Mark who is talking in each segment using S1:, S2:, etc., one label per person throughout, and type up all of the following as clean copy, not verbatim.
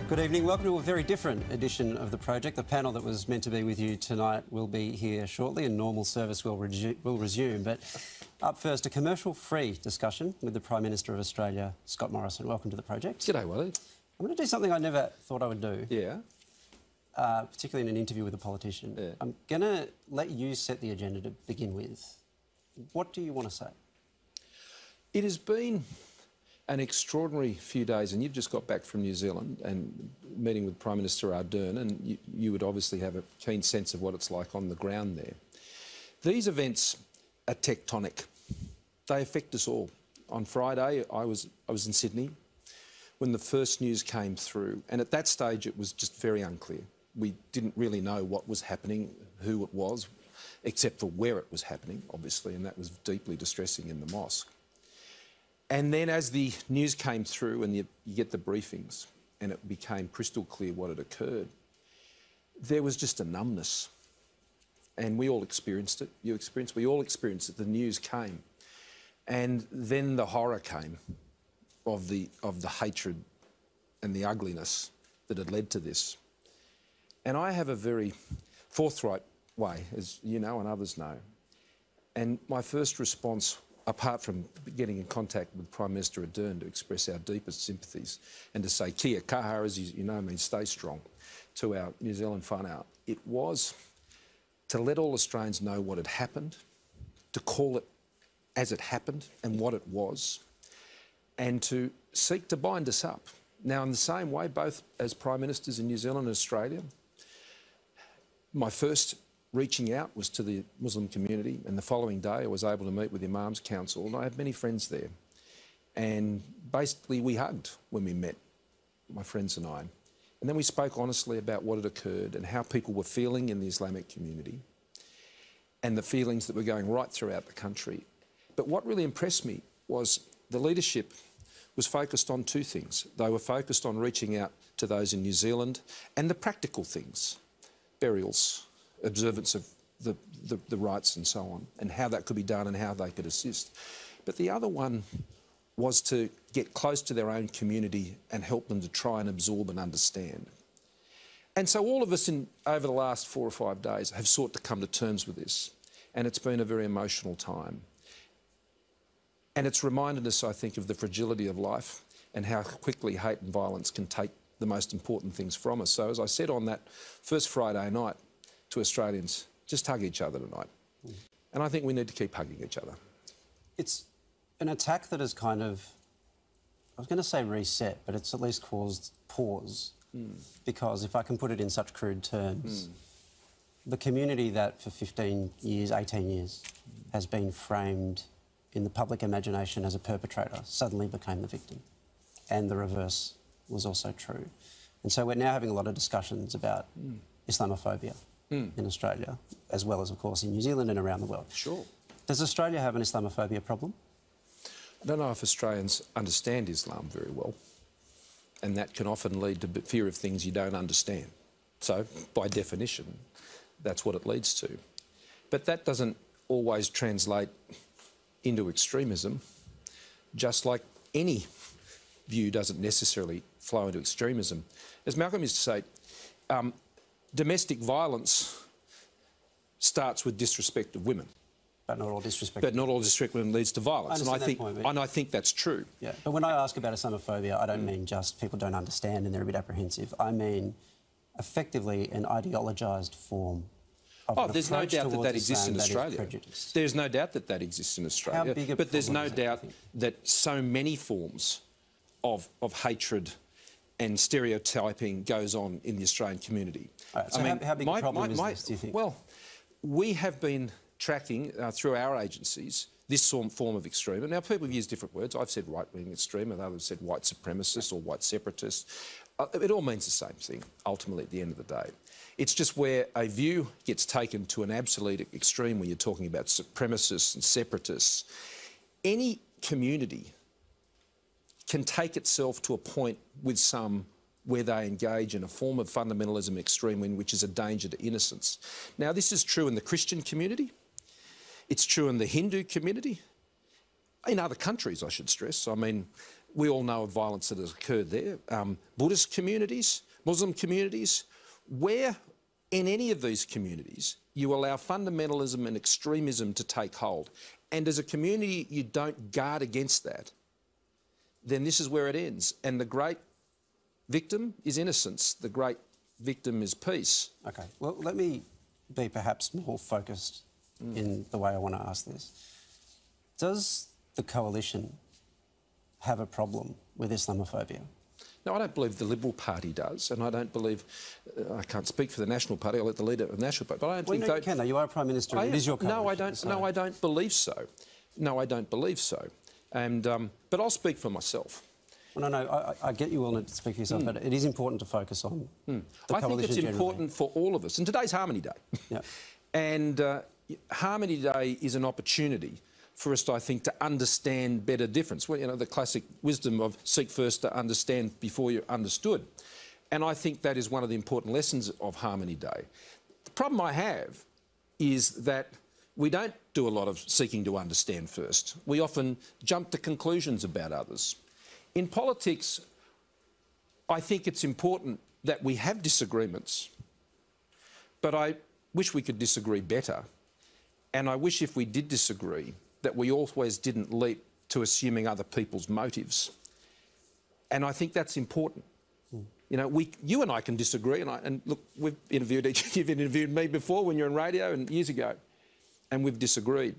S1: Good evening. Welcome to a very different edition of The Project. The panel that was meant to be with you tonight will be here shortly and normal service will resume. But up first, a commercial-free discussion with the Prime Minister of Australia, Scott Morrison. Welcome to The Project.
S2: G'day, Waleed.
S1: I'm going to do something I never thought I would do.
S2: Yeah.
S1: Particularly in an interview with a politician.
S2: Yeah.
S1: I'm going to let you set the agenda to begin with. What do you want to say?
S2: It has been an extraordinary few days, and you've just got back from New Zealand and meeting with Prime Minister Ardern, and you would obviously have a keen sense of what it's like on the ground there. These events are tectonic. They affect us all. On Friday, I was in Sydney when the first news came through, and at that stage it was just very unclear. We didn't really know what was happening, who it was, except for where it was happening, obviously, and that was deeply distressing in the mosque. And then as the news came through and you get the briefings and it became crystal clear what had occurred, there was just a numbness. And we all experienced it. We all experienced it. The news came. And then the horror came of the hatred and the ugliness that had led to this. And I have a very forthright way, as you know and others know. And my first response, apart from getting in contact with Prime Minister Ardern to express our deepest sympathies and to say kia kaha, as you know, means stay strong, to our New Zealand whānau, it was to let all Australians know what had happened, to call it as it happened and what it was, and to seek to bind us up. Now, in the same way, both as Prime Ministers in New Zealand and Australia, my first reaching out was to the Muslim community, and the following day I was able to meet with the Imams Council, and I have many friends there. And basically we hugged when we met, my friends and I. And then we spoke honestly about what had occurred and how people were feeling in the Islamic community and the feelings that were going right throughout the country. But what really impressed me was the leadership was focused on two things. They were focused on reaching out to those in New Zealand and the practical things, burials, observance of the rights and so on, and how that could be done and how they could assist. But the other one was to get close to their own community and help them to try and absorb and understand. And so all of us over the last 4 or 5 days have sought to come to terms with this, and it's been a very emotional time. And it's reminded us, I think, of the fragility of life and how quickly hate and violence can take the most important things from us. So as I said on that first Friday night to Australians, just hug each other tonight. And I think we need to keep hugging each other.
S1: It's an attack that has kind of, I was going to say reset, but it's at least caused pause. Because if I can put it in such crude terms, the community that for 15 years, 18 years, has been framed in the public imagination as a perpetrator suddenly became the victim. And the reverse was also true. And so we're now having a lot of discussions about Islamophobia in Australia, as well as, of course, in New Zealand and around the world.
S2: Sure.
S1: Does Australia have an Islamophobia problem?
S2: I don't know if Australians understand Islam very well, and that can often lead to fear of things you don't understand. So, by definition, that's what it leads to. But that doesn't always translate into extremism, just like any view doesn't necessarily flow into extremism. As Malcolm used to say, domestic violence starts with disrespect of women.
S1: But not all disrespect.
S2: But not all disrespect of women leads to violence. And I think that's true.
S1: Yeah, but when I ask about Islamophobia, I don't mean just people don't understand and they're a bit apprehensive. I mean effectively an ideologised form of
S2: there's no doubt that exists in Australia. There's no doubt that that exists in Australia.
S1: How big a
S2: but there's no
S1: problem is
S2: doubt that so many forms of hatred and stereotyping goes on in the Australian community.
S1: Right, so how big a problem is this, do you think?
S2: Well, we have been tracking through our agencies this form of extremism. Now, people have used different words. I've said right-wing extreme, and others said white supremacist or white separatist. It all means the same thing, ultimately, at the end of the day. It's just where a view gets taken to an absolute extreme when you're talking about supremacists and separatists. Any community can take itself to a point with some where they engage in a form of fundamentalism extreme, which is a danger to innocence. Now, this is true in the Christian community. It's true in the Hindu community. In other countries, I should stress. I mean, We all know of violence that has occurred there. Buddhist communities, Muslim communities, where in any of these communities you allow fundamentalism and extremism to take hold, and as a community you don't guard against that, then this is where it ends. And the great victim is innocence. The great victim is peace.
S1: Okay, well, let me be perhaps more focused in the way I want to ask this. Does the coalition have a problem with Islamophobia?
S2: No, I don't believe the Liberal Party does, and I don't believe... I can't speak for the National Party. I'll let the leader of the National Party... But I don't think...
S1: No, you can, though. You are Prime Minister, and it is your coalition.
S2: No, I don't.
S1: So.
S2: No, I don't believe so. No, I don't believe so. And but I'll speak for myself.
S1: Well, no, I get you wanting to speak for yourself, but it is important to focus on the
S2: I
S1: coalition
S2: think it's
S1: generally.
S2: important for all of us. And today's Harmony Day.
S1: Yeah.
S2: And Harmony Day is an opportunity for us, I think, to understand better difference. Well, you know, the classic wisdom of seek first to understand before you're understood. And I think that is one of the important lessons of Harmony Day. The problem I have is that we don't do a lot of seeking to understand first. We often jump to conclusions about others. In politics, I think it's important that we have disagreements, but I wish we could disagree better. And I wish if we did disagree, that we always didn't leap to assuming other people's motives. And I think that's important. You know, you and I can disagree, and look, we've interviewed you've interviewed me before when you're on radio and years ago, and we've disagreed.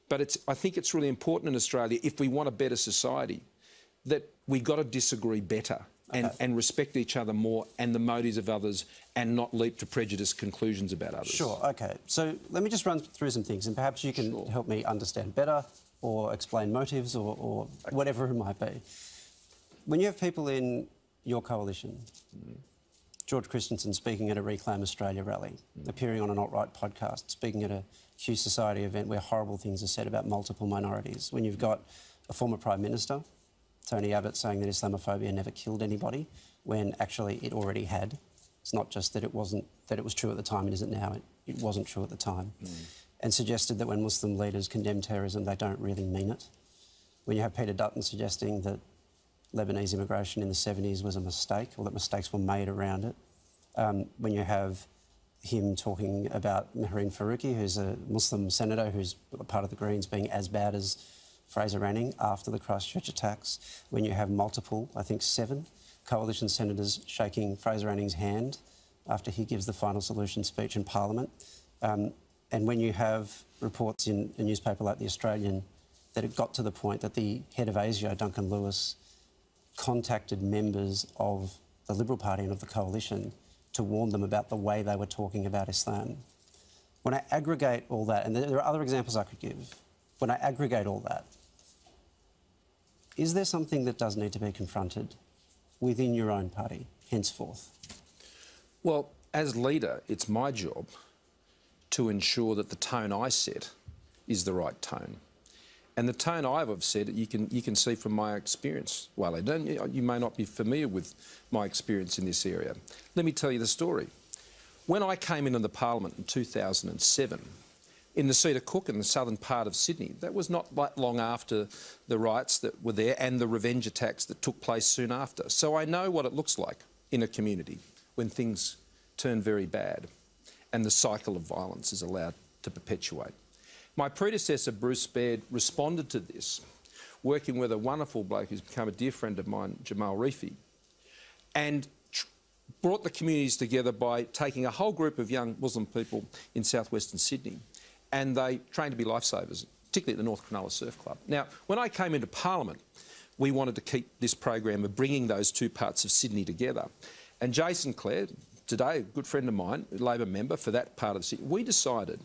S2: But I think it's really important in Australia, if we want a better society, that we've got to disagree better and respect each other more and the motives of others, and not leap to prejudiced conclusions about others.
S1: Sure, OK. So let me just run through some things, and perhaps you can help me understand better or explain motives or whatever it might be. When you have people in your coalition, George Christensen speaking at a Reclaim Australia rally, appearing on an alt-right podcast, speaking at a Q Society event where horrible things are said about multiple minorities, when you've got a former Prime Minister, Tony Abbott, saying that Islamophobia never killed anybody, when actually it already had. It's not just that it was true at the time, it isn't now, it wasn't true at the time. And suggested that when Muslim leaders condemn terrorism, they don't really mean it. When you have Peter Dutton suggesting that Lebanese immigration in the 70s was a mistake, or that mistakes were made around it. When you have him talking about Mehreen Faruqi, who's a Muslim senator who's part of the Greens, being as bad as Fraser Anning after the Christchurch attacks. When you have multiple, I think 7, coalition senators shaking Fraser Anning's hand after he gives the final solution speech in Parliament. And when you have reports in a newspaper like The Australian that it got to the point that the head of ASIO, Duncan Lewis, contacted members of the Liberal Party and of the coalition to warn them about the way they were talking about Islam. When I aggregate all that, and there are other examples I could give, when I aggregate all that, is there something that does need to be confronted within your own party henceforth?
S2: Well, as leader, it's my job to ensure that the tone I set is the right tone. And the tone I've said, you can see from my experience, Waleed. You may not be familiar with my experience in this area. Let me tell you the story. When I came into the Parliament in 2007, in the Cedar Cook in the southern part of Sydney, that was not that long after the riots that were there and the revenge attacks that took place soon after. So I know what it looks like in a community when things turn very bad and the cycle of violence is allowed to perpetuate. My predecessor, Bruce Baird, responded to this, working with a wonderful bloke who's become a dear friend of mine, Jamal Reefi, and brought the communities together by taking a whole group of young Muslim people in southwestern Sydney, and they trained to be lifesavers, particularly at the North Cronulla Surf Club. Now, when I came into Parliament, we wanted to keep this program of bringing those two parts of Sydney together. And Jason Clare, today a good friend of mine, a Labor member for that part of the city, we decided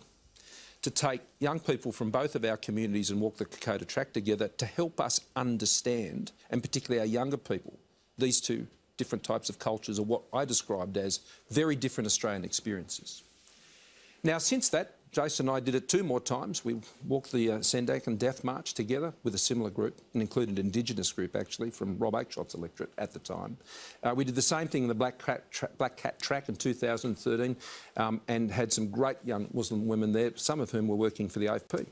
S2: to take young people from both of our communities and walk the Kokoda track together to help us understand, and particularly our younger people, these two different types of cultures, or what I described as very different Australian experiences. Now, since that, Jason and I did it 2 more times. We walked the Sandakan Death March together with a similar group, an included Indigenous group actually from Rob Oakeshott's electorate at the time. We did the same thing in the Black Cat Track in 2013 and had some great young Muslim women there, some of whom were working for the AFP.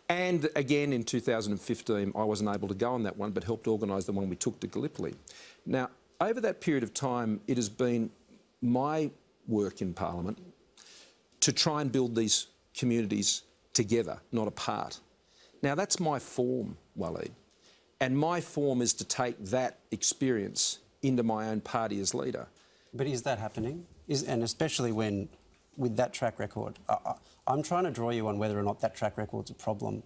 S2: And again in 2015, I wasn't able to go on that one, but helped organise the one we took to Gallipoli. Now, over that period of time, it has been my work in Parliament to try and build these communities together, not apart. Now, that's my form, Waleed. And my form is to take that experience into my own party as leader.
S1: But is that happening? And especially when, with that track record, I'm trying to draw you on whether or not that track record's a problem.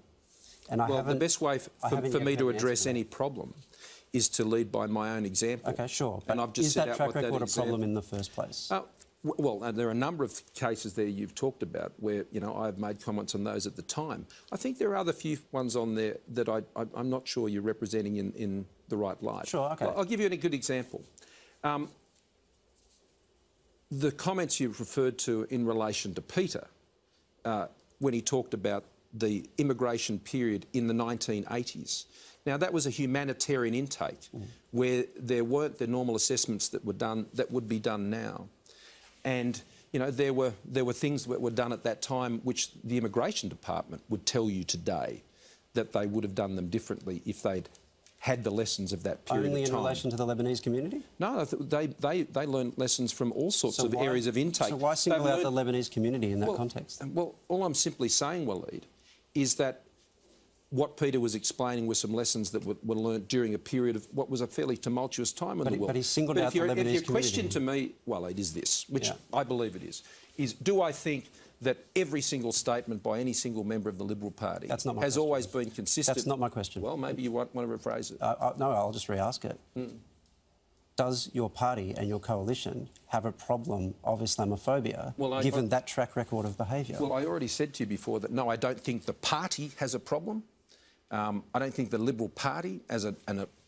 S1: And
S2: well, the best way for me to address any problem is to lead by my own example.
S1: OK, sure. But
S2: and I've just
S1: is that track record a problem in the first place?
S2: Well, there are a number of cases there you've talked about where, you know, I've made comments on those at the time. I think there are other few ones on there that I'm not sure you're representing in the right light.
S1: Sure, OK.
S2: I'll give you a good example. The comments you've referred to in relation to Peter, when he talked about the immigration period in the 1980s. Now, that was a humanitarian intake where there weren't the normal assessments that were done, that would be done now. And, you know, there were things that were done at that time which the Immigration Department would tell you today that they would have done them differently if they'd had the lessons of that period of time.
S1: Only in relation to the Lebanese community?
S2: No, they learned lessons from all sorts of areas of intake.
S1: So why single out the Lebanese community in that context?
S2: Well, all I'm simply saying, Waleed, is that what Peter was explaining were some lessons that were learnt during a period of what was a fairly tumultuous time in the world.
S1: But he singled out the Lebanese community.
S2: If your question to me, Waleed, is this, which I believe it is do I think that every single statement by any single member of the Liberal Party has always been consistent?
S1: That's not my question.
S2: Well, maybe you want to rephrase it.
S1: No, I'll just re-ask it. Does your party and your coalition have a problem of Islamophobia, given that track record of behaviour?
S2: Well, I already said to you before that, no, I don't think the party has a problem. I don't think the Liberal Party as a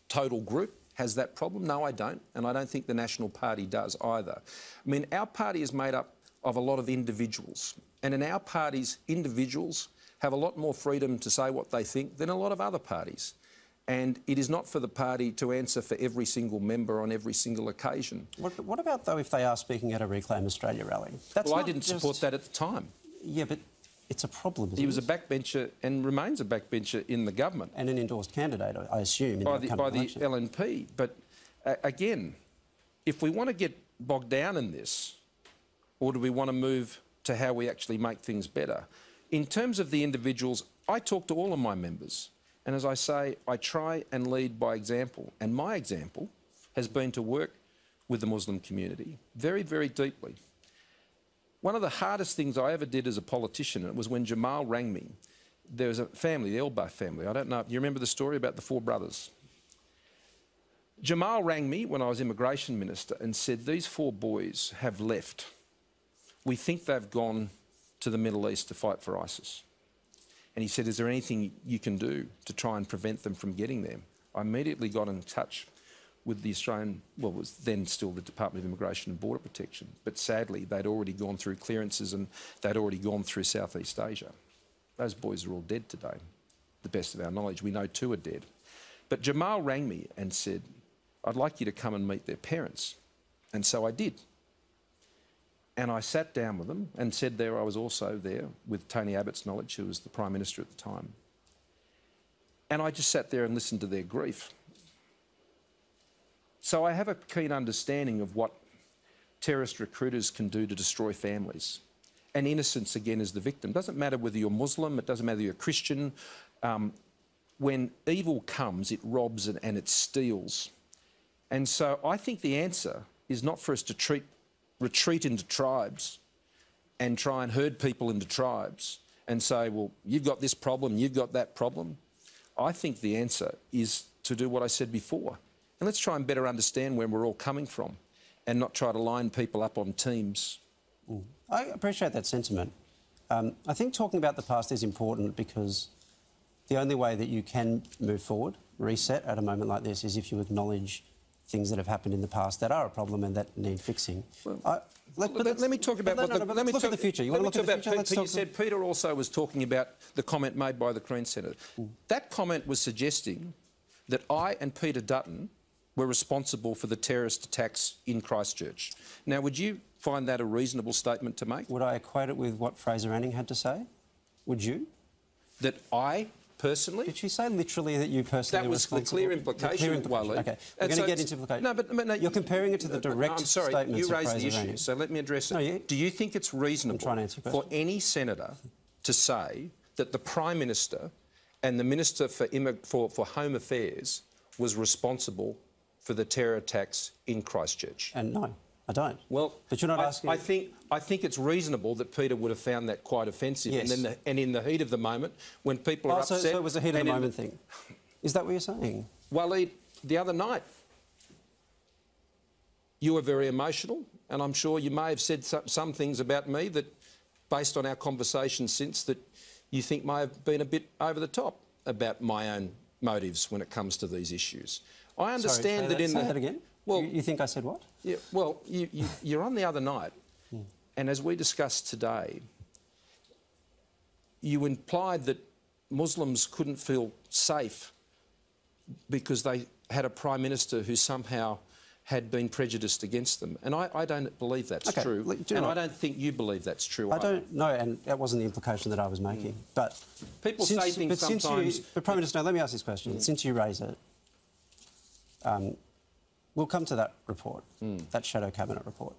S2: total group has that problem. No, I don't. And I don't think the National Party does either. I mean, our party is made up of a lot of individuals. And in our parties, individuals have a lot more freedom to say what they think than a lot of other parties. And it is not for the party to answer for every single member on every single occasion.
S1: What about, though, if they are speaking at a Reclaim Australia rally?
S2: Well, I didn't support that at the time.
S1: Yeah, but it's a problem, isn't it?
S2: He was a backbencher and remains a backbencher in the government.
S1: And an endorsed candidate, I assume, in
S2: by the LNP. But again, if we want to get bogged down in this, or do we want to move to how we actually make things better? In terms of the individuals, I talk to all of my members. And as I say, I try and lead by example. And my example has been to work with the Muslim community very, very deeply. One of the hardest things I ever did as a politician, it was when Jamal rang me. There was a family, the Elba family. I don't know, you remember the story about the 4 brothers? Jamal rang me when I was Immigration Minister and said, these 4 boys have left. We think they've gone to the Middle East to fight for ISIS. And he said, is there anything you can do to try and prevent them from getting there? I immediately got in touch with the Australian, well, it was then still the Department of Immigration and Border Protection, but sadly they'd already gone through clearances and they'd already gone through Southeast Asia. Those boys are all dead today, the best of our knowledge. We know 2 are dead. But Jamal rang me and said, I'd like you to come and meet their parents. And so I did. And I sat down with them and said there I was also there with Tony Abbott's knowledge, who was the Prime Minister at the time. And I just sat there and listened to their grief. So I have a keen understanding of what terrorist recruiters can do to destroy families. And innocence, again, is the victim. It doesn't matter whether you're Muslim, it doesn't matter whether you're Christian. When evil comes, it robs and it steals. And so I think the answer is not for us to retreat into tribes and try and herd people into tribes and say, well, you've got this problem, you've got that problem. I think the answer is to do what I said before. And let's try and better understand where we're all coming from and not try to line people up on teams.
S1: I appreciate that sentiment. I think talking about the past is important because the only way that you can move forward, reset at a moment like this, is if you acknowledge things that have happened in the past that are a problem and that need fixing.
S2: Well, let me talk about...
S1: Let's look at the future. You want to look at the future?
S2: You said Peter also was talking about the comment made by the Queen's Senator. That comment was suggesting that I and Peter Dutton were responsible for the terrorist attacks in Christchurch. Now, would you find that a reasonable statement to make?
S1: Would I equate it with what Fraser Anning had to say? Would you?
S2: that I personally...
S1: Did she say literally that you personally
S2: That was the clear implication, Waleed.
S1: Okay, we're going to get into implication.
S2: No, but no,
S1: you're comparing it to the direct statements of
S2: you raised the
S1: Fraser
S2: issue,
S1: Anning.
S2: so let me address it. Do you think it's reasonable for any senator to say that the Prime Minister and the Minister for Home Affairs was responsible for the terror attacks in Christchurch?
S1: And no, I don't.
S2: Well,
S1: but you're not asking...
S2: I think it's reasonable that Peter would have found that quite offensive.
S1: Yes.
S2: And in the heat of the moment, when people are upset...
S1: So it was a heat of the moment thing. Is that what you're saying?
S2: Waleed, the other night, you were very emotional, and I'm sure you may have said some things about me that, based on our conversation since, that you think may have been a bit over the top about my own motives when it comes to these issues. I understand that in the...
S1: Say that again? Well, you think I said what?
S2: Yeah, well, you're on the other night, and as we discussed today, you implied that Muslims couldn't feel safe because they had a Prime Minister who somehow had been prejudiced against them. And I don't believe that's true. And I don't think you believe that's true either.
S1: I don't know, and that wasn't the implication that I was making. But
S2: people say things sometimes...
S1: But Prime Minister, let me ask this question. Since you raise it, we'll come to that report, that Shadow Cabinet report.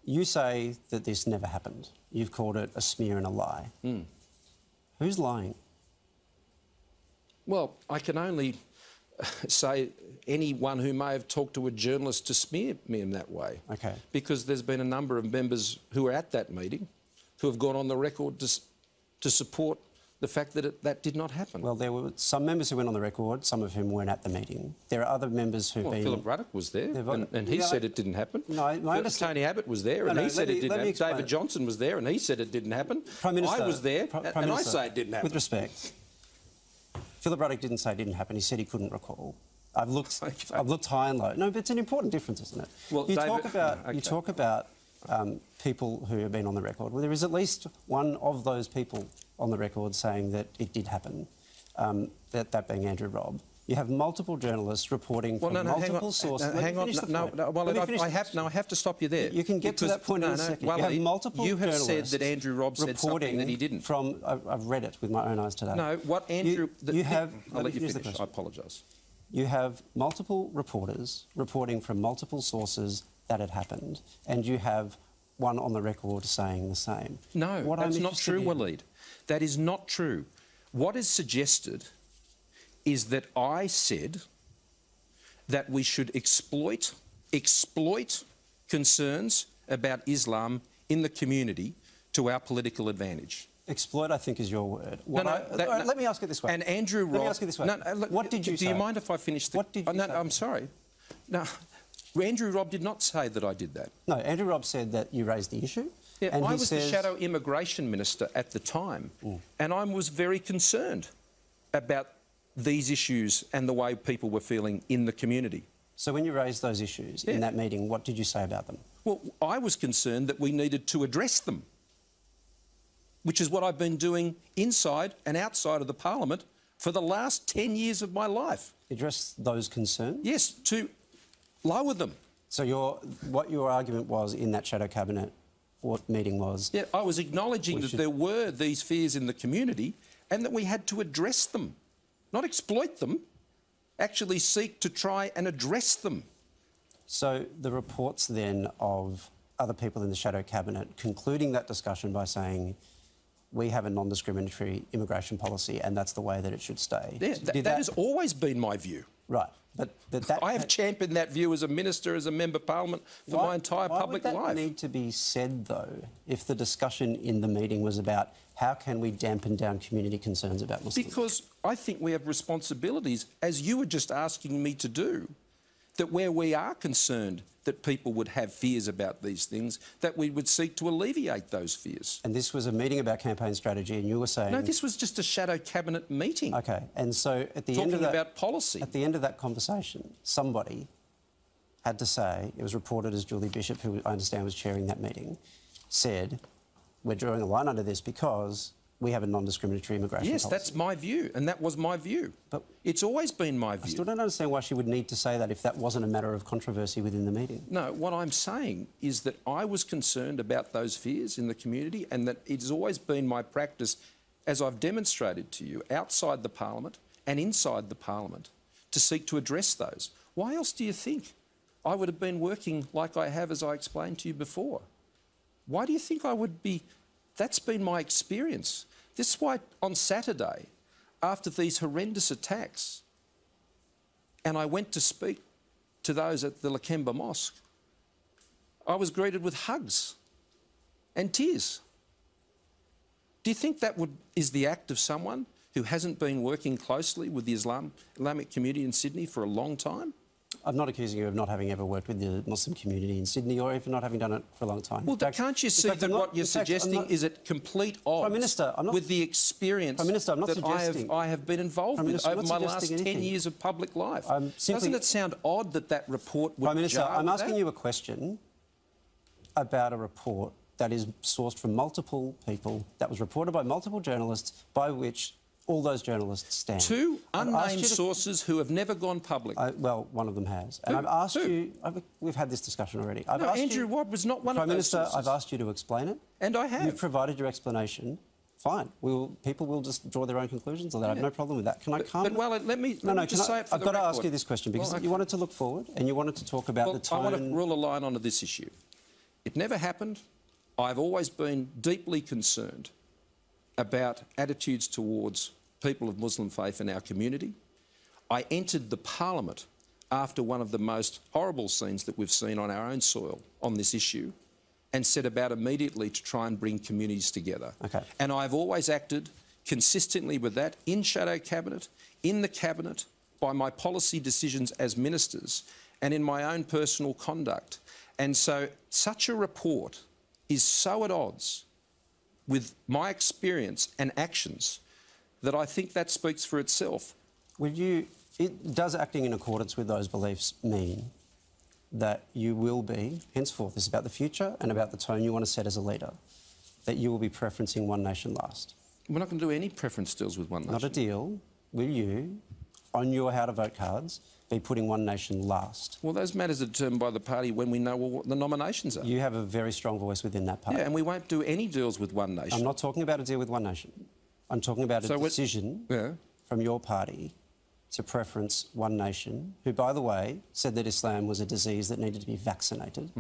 S1: You say that this never happened. You've called it a smear and a lie. Who's lying?
S2: Well, I can only say anyone who may have talked to a journalist to smear me in that way.
S1: Okay.
S2: Because there's been a number of members who were at that meeting who have gone on the record to support the fact that that did not happen.
S1: Well, there were some members who went on the record, some of whom weren't at the meeting. There are other members who've been...
S2: Philip Ruddock was there, and he said it didn't happen. Tony Abbott was there, and he said it didn't happen. David Johnson was there, and he said it didn't happen.
S1: Prime Minister,
S2: I was there, and I say it didn't happen.
S1: With respect, Philip Ruddock didn't say it didn't happen. He said he couldn't recall. I've looked high and low. No, but it's an important difference, isn't it? Well, you talk about people who have been on the record. Well, there is at least one of those people on the record saying that it did happen, that being Andrew Robb. You have multiple journalists reporting from multiple sources.
S2: Hang on. I have to stop you there.
S1: You can get to that point in a second.
S2: Well,
S1: you have multiple
S2: you have said that Andrew Robb said something that he didn't.
S1: I've read it with my own eyes today.
S2: No, what Andrew...
S1: I'll let you finish.
S2: I apologise.
S1: You have multiple reporters reporting from multiple sources that it happened, and you have one on the record saying the same.
S2: No, that's not true, Waleed. That is not true. What is suggested is that I said that we should exploit concerns about Islam in the community to our political advantage.
S1: Exploit, I think, is your word. Let me ask it this way.
S2: And Andrew Robb...
S1: Let me ask it this way. What did you say?
S2: Do you mind if I finish the...
S1: What did you say?
S2: I'm sorry. No, Andrew Robb did not say that I did that.
S1: No, Andrew Robb said that you raised the issue.
S2: Yeah, I was the Shadow Immigration Minister at the time, and I was very concerned about these issues and the way people were feeling in the community.
S1: So when you raised those issues in that meeting, what did you say about them?
S2: Well, I was concerned that we needed to address them, which is what I've been doing inside and outside of the Parliament for the last 10 years of my life.
S1: Address those concerns?
S2: Yes, to lower them.
S1: So what your argument was in that Shadow Cabinet meeting was...
S2: Yeah, I was acknowledging that there were these fears in the community and that we had to address them. Not exploit them, actually seek to try and address them.
S1: So the reports then of other people in the Shadow Cabinet concluding that discussion by saying we have a non-discriminatory immigration policy and that's the way that it should stay.
S2: Yeah, that has always been my view.
S1: Right. But
S2: I have championed that view as a minister, as a member of Parliament for my entire public life.
S1: Why would that need to be said, though, if the discussion in the meeting was about how can we dampen down community concerns about Muslims?
S2: Because I think we have responsibilities, as you were just asking me to do, that where we are concerned that people would have fears about these things, that we would seek to alleviate those fears.
S1: And this was a meeting about campaign strategy, and you were saying...
S2: No, this was just a Shadow Cabinet meeting.
S1: OK, and so at the end of that...
S2: Talking about policy.
S1: At the end of that conversation, somebody had to say, it was reported as Julie Bishop, who I understand was chairing that meeting, said, we're drawing a line under this because we have a non-discriminatory immigration
S2: Yes,
S1: policy.
S2: that's my view, and that was my view.
S1: But
S2: it's always been my view.
S1: I still don't understand why she would need to say that if that wasn't a matter of controversy within the meeting.
S2: No, what I'm saying is that I was concerned about those fears in the community, and that it's always been my practice, as I've demonstrated to you, outside the parliament and inside the parliament, to seek to address those. Why else do you think I would have been working like I have, as I explained to you before? Why do you think I would be? That's been my experience. This is why on Saturday, after these horrendous attacks, and I went to speak to those at the Lakemba Mosque, I was greeted with hugs and tears. Do you think that is the act of someone who hasn't been working closely with the Islamic community in Sydney for a long time?
S1: I'm not accusing you of not having ever worked with the Muslim community in Sydney, or even not having done it for a long time.
S2: Well, can't you see that what you're suggesting is at complete odds
S1: Prime Minister,
S2: with the experience that I have been involved with over my last 10 years of public life? Doesn't it sound odd that report would
S1: Prime Minister, I'm asking
S2: that?
S1: you a question about a report that is sourced from multiple people, that was reported by multiple journalists, by which all those journalists stand.
S2: Two unnamed sources who have never gone public.
S1: Well, one of them has. And I've asked you... we've had this discussion already.
S2: No, Andrew Watt was not one of those sources.
S1: Prime Minister, I've asked you to explain it.
S2: And I have.
S1: You've provided your explanation. Fine. People will just draw their own conclusions on that. I have no problem with that. Can I come...
S2: But well, let me just say it for the record.
S1: I've got to ask you this question, because you wanted to look forward and you wanted to talk about the tone...
S2: I want to rule a line onto this issue. It never happened. I've always been deeply concerned about attitudes towards people of Muslim faith in our community. I entered the parliament after one of the most horrible scenes that we've seen on our own soil on this issue, and set about immediately to try and bring communities together.
S1: Okay.
S2: And I've always acted consistently with that in shadow cabinet, in the cabinet, by my policy decisions as ministers, and in my own personal conduct. And so such a report is so at odds with my experience and actions that I think that speaks for itself.
S1: Does acting in accordance with those beliefs mean that you will be, henceforth, this is about the future and about the tone you want to set as a leader, that you will be preferencing one nation last?
S2: We're not going to do any preference deals with one nation.
S1: Not a deal. Will you, on your how to vote cards, be putting one nation last?
S2: Well, those matters are determined by the party when we know what the nominations are.
S1: You have a very strong voice within that party.
S2: Yeah, and we won't do any deals with one nation.
S1: I'm not talking about a deal with one nation. I'm talking about a decision from your party to preference one nation, who, by the way, said that Islam was a disease that needed to be vaccinated.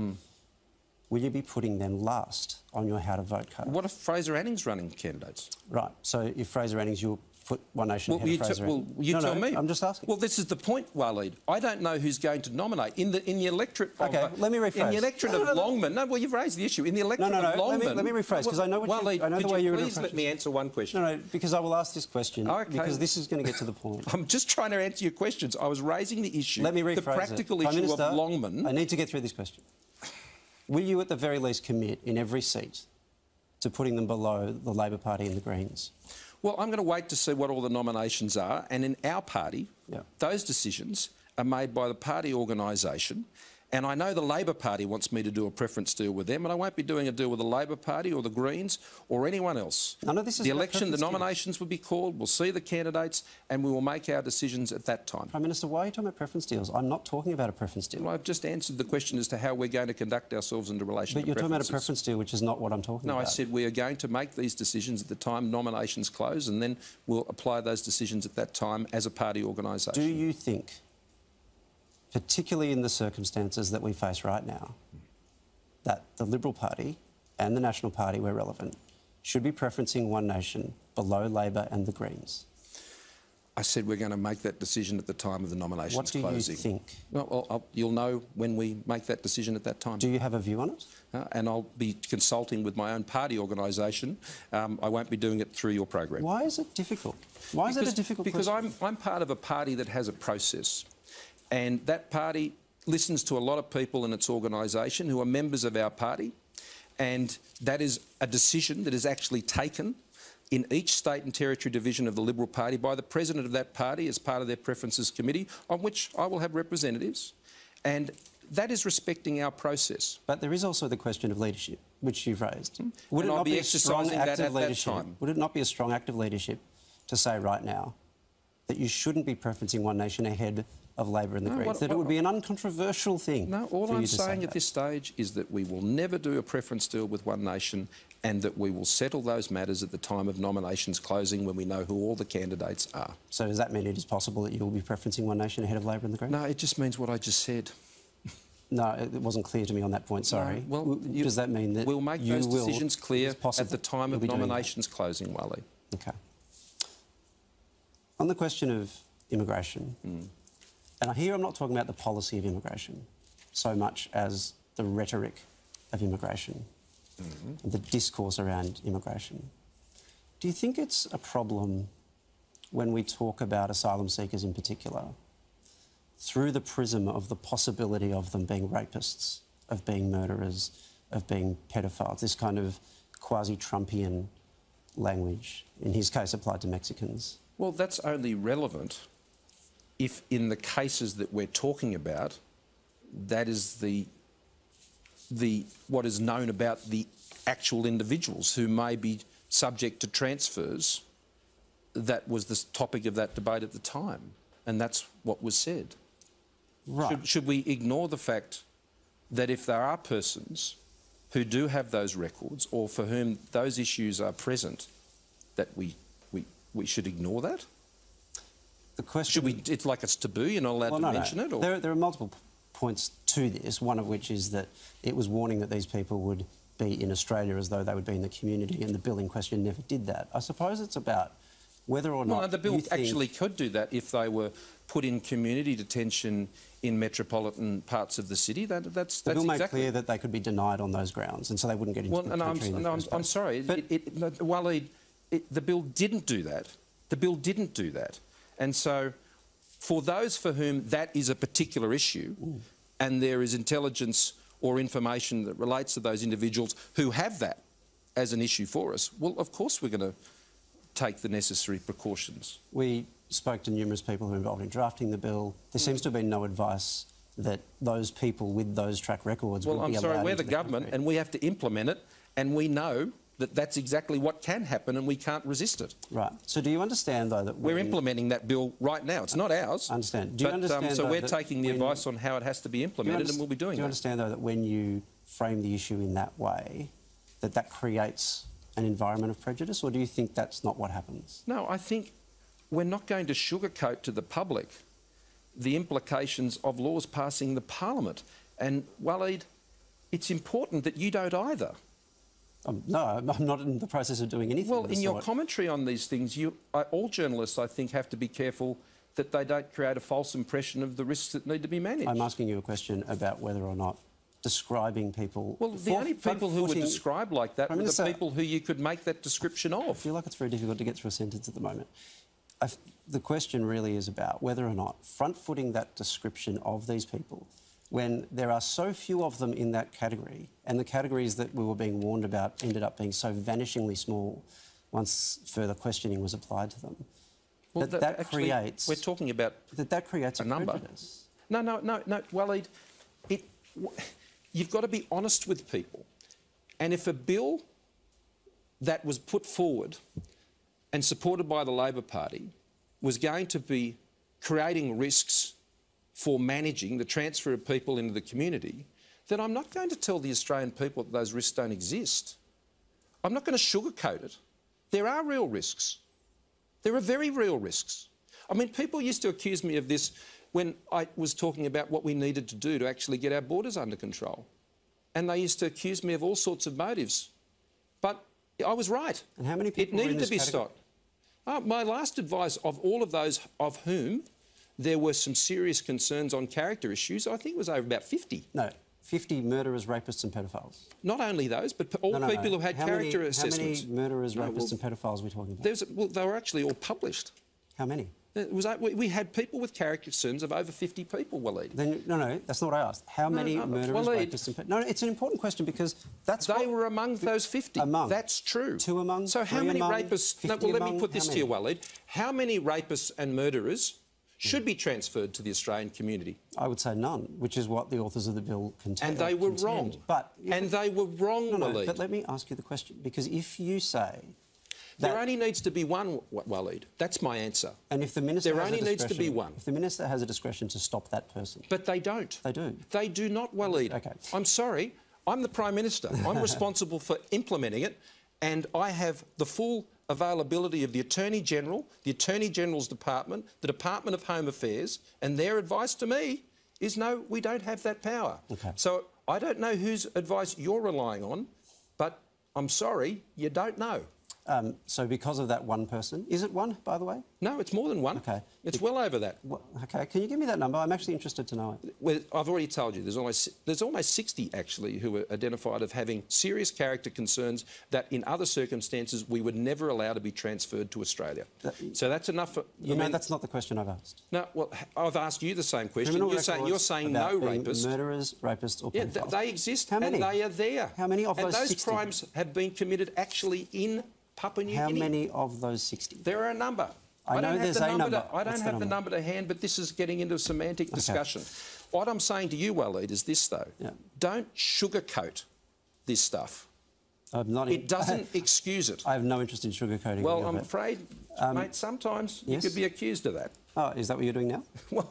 S1: Will you be putting them last on your how to vote card?
S2: What if Fraser Anning's running candidates?
S1: Right, so if Fraser Anning's, you'll put one nation ahead of Fraser Anning.
S2: Well, you tell me.
S1: I'm just asking.
S2: Well, this is the point, Waleed. I don't know who's going to nominate. In the electorate of...
S1: OK, let me rephrase.
S2: In the electorate of Longman... No, well, you've raised the issue. In the electorate of Longman...
S1: Let me rephrase, because I know what
S2: Waleed,
S1: I know the way you're...
S2: please let me answer one question?
S1: No, because I will ask this question, because this is going to get to the point.
S2: I'm just trying to answer your questions. I was raising the issue...
S1: Let me rephrase
S2: the practical
S1: it.
S2: issue
S1: Minister,
S2: of Longman...
S1: I need to get through this question. Will you, at the very least, commit in every seat to putting them below the Labor Party and the Greens?
S2: Well, I'm going to wait to see what all the nominations are, and in our party, those decisions are made by the party organisation, and I know the Labor Party wants me to do a preference deal with them, and I won't be doing a deal with the Labor Party or the Greens or anyone else.
S1: None of this is
S2: the election, the nominations will be called, we'll see the candidates, and we will make our decisions at that time.
S1: Prime Minister, why are you talking about preference deals? I'm not talking about a preference deal.
S2: Well, I've just answered the question as to how we're going to conduct ourselves in relation to preferences.
S1: But you're talking about a preference deal, which is not what I'm talking about.
S2: No, I said we are going to make these decisions at the time nominations close, and then we'll apply those decisions at that time as a party organisation.
S1: Do you think, particularly in the circumstances that we face right now, that the Liberal Party and the National Party, where relevant, should be preferencing one nation below Labor and the Greens?
S2: I said we're going to make that decision at the time of the nominations closing.
S1: What do you think?
S2: Well, you'll know when we make that decision at that time.
S1: Do you have a view on it?
S2: And I'll be consulting with my own party organisation. I won't be doing it through your program.
S1: Why is it difficult? Why is it a difficult
S2: Because
S1: question?
S2: I'm part of a party that has a process. And that party listens to a lot of people in its organisation who are members of our party, and that is a decision that is actually taken in each state and territory division of the Liberal Party by the president of that party as part of their preferences committee, on which I will have representatives, and that is respecting our process.
S1: But there is also the question of leadership. which you've raised. Would
S2: And
S1: it
S2: I'll
S1: not
S2: be
S1: be a strong
S2: exercising
S1: act
S2: that
S1: of
S2: at that
S1: leadership?
S2: time.
S1: Would it not be a strong act of leadership to say right now that you shouldn't be preferencing One Nation ahead of Labor and the Greens? That it would be an uncontroversial thing.
S2: No, all
S1: for you
S2: I'm
S1: to say
S2: saying at
S1: that.
S2: this stage is that we will never do a preference deal with One Nation, and that we will settle those matters at the time of nominations closing when we know who all the candidates are.
S1: So does that mean it is possible that you will be preferencing One Nation ahead of Labor and the Greens?
S2: No, it just means what I just said.
S1: No, it wasn't clear to me on that point, sorry.
S2: No, well,
S1: does that mean that
S2: we'll make
S1: you
S2: those
S1: will,
S2: decisions clear at the time
S1: you'll
S2: of
S1: be doing that?
S2: nominations closing, Waleed.
S1: Okay. On the question of immigration, and here I'm not talking about the policy of immigration so much as the rhetoric of immigration, and the discourse around immigration. Do you think it's a problem when we talk about asylum seekers in particular through the prism of the possibility of them being rapists, of being murderers, of being pedophiles, this kind of quasi-Trumpian language, in his case applied to Mexicans?
S2: Well, that's only relevant if in the cases that we're talking about, that is what is known about the actual individuals who may be subject to transfers. That was the topic of that debate at the time, and that's what was said.
S1: Right.
S2: Should we ignore the fact that if there are persons who do have those records or for whom those issues are present, that we should ignore that?
S1: The question...
S2: Should we? It's like it's taboo. You're not allowed to mention it. Or?
S1: There are multiple points to this. One of which is that it was warning that these people would be in Australia as though they would be in the community, and the bill in question never did that. I suppose it's about whether or not...
S2: No, the bill actually could do that if they were put in community detention in metropolitan parts of the city. That's
S1: the bill
S2: exactly...
S1: made clear that they could be denied on those grounds, and so they wouldn't get into the country in the first place.
S2: I'm sorry,
S1: But
S2: Waleed, the bill didn't do that. The bill didn't do that. And so for those for whom that is a particular issue and there is intelligence or information that relates to those individuals who have that as an issue for us, well, of course we're going to take the necessary precautions.
S1: We spoke to numerous people who were involved in drafting the bill. There seems to have been no advice that those people with those track records would be allowed into the country.
S2: Well, I'm sorry, we're the government and we have to implement it, and we know that that's exactly what can happen and we can't resist it.
S1: Right. So do you understand, though, that
S2: we're implementing that bill right now? It's not ours.
S1: I understand. Do you understand,
S2: so we're taking the advice on how it has to be implemented, and we'll be doing that.
S1: Do you understand, though, that when you frame the issue in that way, that creates an environment of prejudice, or do you think that's not what happens?
S2: No, I think we're not going to sugarcoat to the public the implications of laws passing the Parliament. And, Waleed, it's important that you don't either.
S1: No, I'm not in the process of doing anything.
S2: Well, in your commentary on these things, all journalists, I think, have to be careful that they don't create a false impression of the risks that need to be managed.
S1: I'm asking you a question about whether or not describing people...
S2: Well, the only people who were described like that were the people who you could make that description of.
S1: I feel like it's very difficult to get through a sentence at the moment. The question really is about whether or not front-footing that description of these people, when there are so few of them in that category, and the categories that we were being warned about ended up being so vanishingly small once further questioning was applied to them,
S2: well,
S1: actually,
S2: we're talking about
S1: that creates a
S2: number.
S1: prejudice.
S2: No, Waleed, you've got to be honest with people. And if a bill that was put forward and supported by the Labor Party was going to be creating risks for managing the transfer of people into the community, then I'm not going to tell the Australian people that those risks don't exist. I'm not going to sugarcoat it. There are real risks. There are very real risks. I mean, people used to accuse me of this when I was talking about what we needed to do to actually get our borders under control. And they used to accuse me of all sorts of motives. But I was right.
S1: And how many people
S2: it needed to be stopped. My last advice of all of those of whom there were some serious concerns on character issues, I think it was over about 50.
S1: No, 50 murderers, rapists and pedophiles.
S2: Not only those, but all people who had character assessments.
S1: How many murderers, rapists and pedophiles are we talking about?
S2: They were actually all published.
S1: How many?
S2: We had people with character concerns of over 50 people, Waleed.
S1: No, that's not what I asked. How many murderers, rapists and pedophiles? No, it's an important question because that's
S2: They were among those 50.
S1: Among?
S2: That's true.
S1: 2 among?
S2: So how many rapists... No, well, let me put this to you, Waleed. How many rapists and murderers should be transferred to the Australian community.
S1: I would say none, which is what the authors of the bill contend.
S2: And they were wrong. And they were wrong, Waleed.
S1: But let me ask you the question, because if you say...
S2: There only needs to be one, Waleed. That's my answer.
S1: And if the minister
S2: there only needs to be one.
S1: If the minister has a discretion to stop that person...
S2: But they don't.
S1: They do.
S2: They do not, Waleed.
S1: OK.
S2: I'm sorry. I'm the Prime Minister. I'm responsible for implementing it, and I have the full availability of the Attorney-General, the Attorney-General's Department, the Department of Home Affairs, and their advice to me is no, we don't have that power.
S1: OK.
S2: So I don't know whose advice you're relying on, but I'm sorry, you don't know.
S1: So because of that one person... Is it one, by the way?
S2: No, it's more than one.
S1: OK.
S2: It's well over that.
S1: OK. Can you give me that number? I'm actually interested to know it.
S2: Well, I've already told you, there's almost 60, actually, who were identified of having serious character concerns that, in other circumstances, we would never allow to be transferred to Australia. So that's enough for...
S1: that's not the question I've asked.
S2: No, well, I've asked you the same question. You're saying no rapists.
S1: Murderers, rapists or pedophiles.
S2: Yeah, they exist.
S1: How many?
S2: And they are there.
S1: How many of those 60?
S2: And those crimes have been committed actually in Papua New Guinea.
S1: How many of those 60?
S2: There are a number.
S1: I know there's a number.
S2: I don't have the number to hand, but this is getting into a semantic discussion. What I'm saying to you, Waleed, is this, though. Yeah. Don't sugarcoat this stuff. It doesn't excuse it.
S1: I have no interest in sugarcoating.
S2: Well, I'm afraid, mate, sometimes you could be accused of that.
S1: Oh, is that what you're doing now?
S2: Well,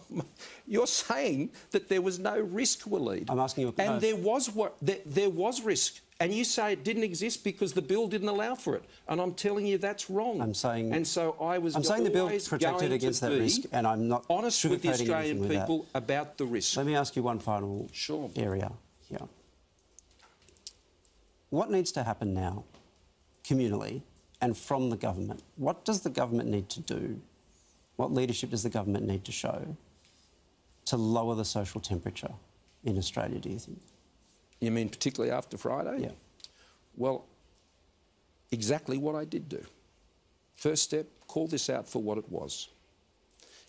S2: you're saying that there was no risk, Waleed.
S1: I'm asking you a question.
S2: And there was risk. And you say it didn't exist because the bill didn't allow for it. And I'm telling you that's wrong.
S1: I'm saying...
S2: And so I'm
S1: saying the bill protected against that risk, and I'm not
S2: honest with the Australian people about the risk.
S1: Let me ask you one final area here. What needs to happen now, communally, and from the government? What does the government need to do? What leadership does the government need to show to lower the social temperature in Australia, do you think?
S2: You mean particularly after Friday?
S1: Yeah.
S2: Well, exactly what I did do. First step, call this out for what it was.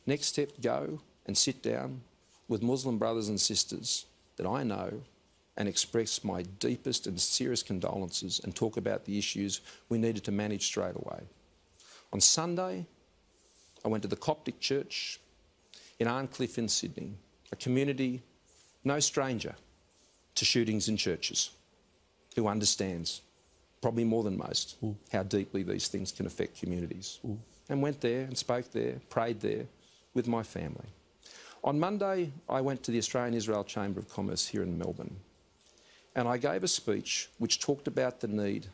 S2: Next step, go and sit down with Muslim brothers and sisters that I know and express my deepest and sincerest condolences and talk about the issues we needed to manage straight away. On Sunday, I went to the Coptic church in Arncliffe in Sydney, a community no stranger to shootings in churches, who understands, probably more than most, how deeply these things can affect communities. And went there and spoke there, prayed there with my family. On Monday, I went to the Australian-Israel Chamber of Commerce here in Melbourne, and I gave a speech which talked about the need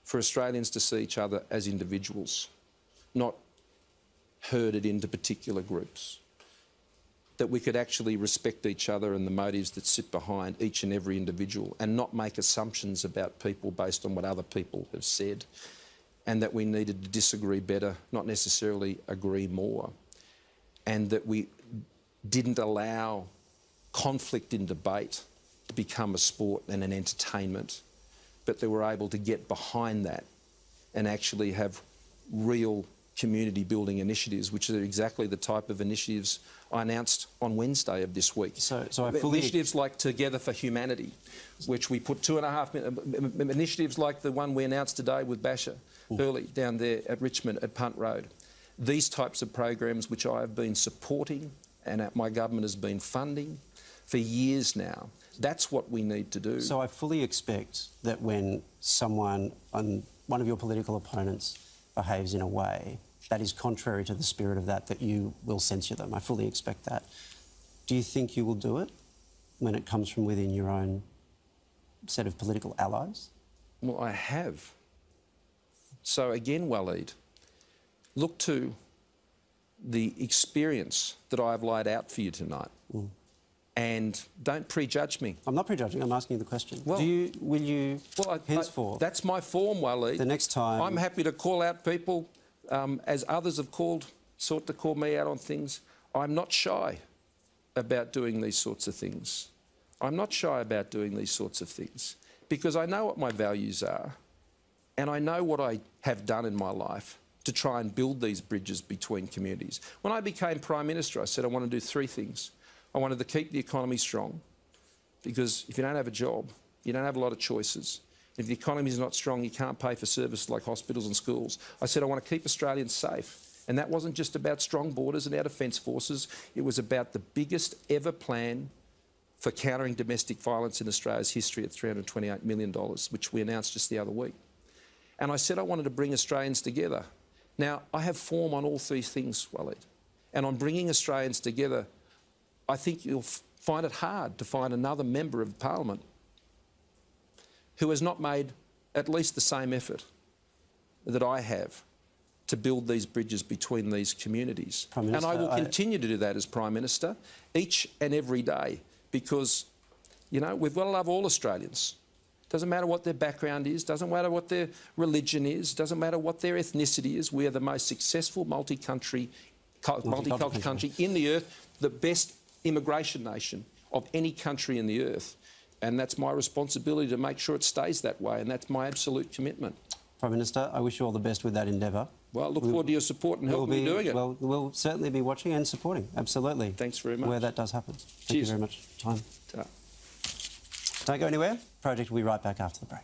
S2: for Australians to see each other as individuals, not herded into particular groups. That we could actually respect each other and the motives that sit behind each and every individual and not make assumptions about people based on what other people have said, and that we needed to disagree better, not necessarily agree more, and that we didn't allow conflict in debate to become a sport and an entertainment, but that we're able to get behind that and actually have real community building initiatives, which are exactly the type of initiatives I announced on Wednesday of this week.
S1: So I fully...
S2: Initiatives like Together for Humanity, which we put 2.5 million... Initiatives like the one we announced today with Basher Hurley down there at Richmond at Punt Road. These types of programs which I have been supporting and my government has been funding for years now. That's what we need to do.
S1: So I fully expect that when someone, one of your political opponents, behaves in a way that is contrary to the spirit of that you will censure them. I fully expect that. Do you think you will do it when it comes from within your own set of political allies?
S2: Well, I have. So again, Waleed, look to the experience that I've laid out for you tonight. And don't prejudge me.
S1: I'm not prejudging, I'm asking you the question.
S2: Well,
S1: will you henceforth...
S2: That's my form, Waleed.
S1: The next time...
S2: I'm happy to call out people, as others have sought to call me out on things. I'm not shy about doing these sorts of things. I'm not shy about doing these sorts of things because I know what my values are and I know what I have done in my life to try and build these bridges between communities. When I became Prime Minister, I said I want to do 3 things. I wanted to keep the economy strong because if you don't have a job, you don't have a lot of choices. If the economy is not strong, you can't pay for services like hospitals and schools. I said I want to keep Australians safe And that wasn't just about strong borders and our defence forces. It was about the biggest ever plan for countering domestic violence in Australia's history at $328 million, which we announced just the other week. And I said I wanted to bring Australians together. Now, I have form on all three things, Waleed. And on bringing Australians together, I think you'll find it hard to find another member of Parliament who has not made at least the same effort that I have to build these bridges between these communities.
S1: Prime Minister,
S2: and I will continue to do that as Prime Minister each and every day because, you know, we've got to love all Australians. Doesn't matter what their background is, doesn't matter what their religion is, doesn't matter what their ethnicity is. We are the most successful multicultural country in the earth, the best immigration nation of any country in the earth. And that's my responsibility to make sure it stays that way, and that's my absolute commitment.
S1: Prime Minister, I wish you all the best with that endeavour.
S2: Well, I look forward to your support and helping me doing it.
S1: Well, we'll certainly be watching and supporting, absolutely.
S2: Thanks very much.
S1: Where that does happen. Thank you very much. Time.
S2: Ta.
S1: Don't go anywhere. Project will be right back after the break.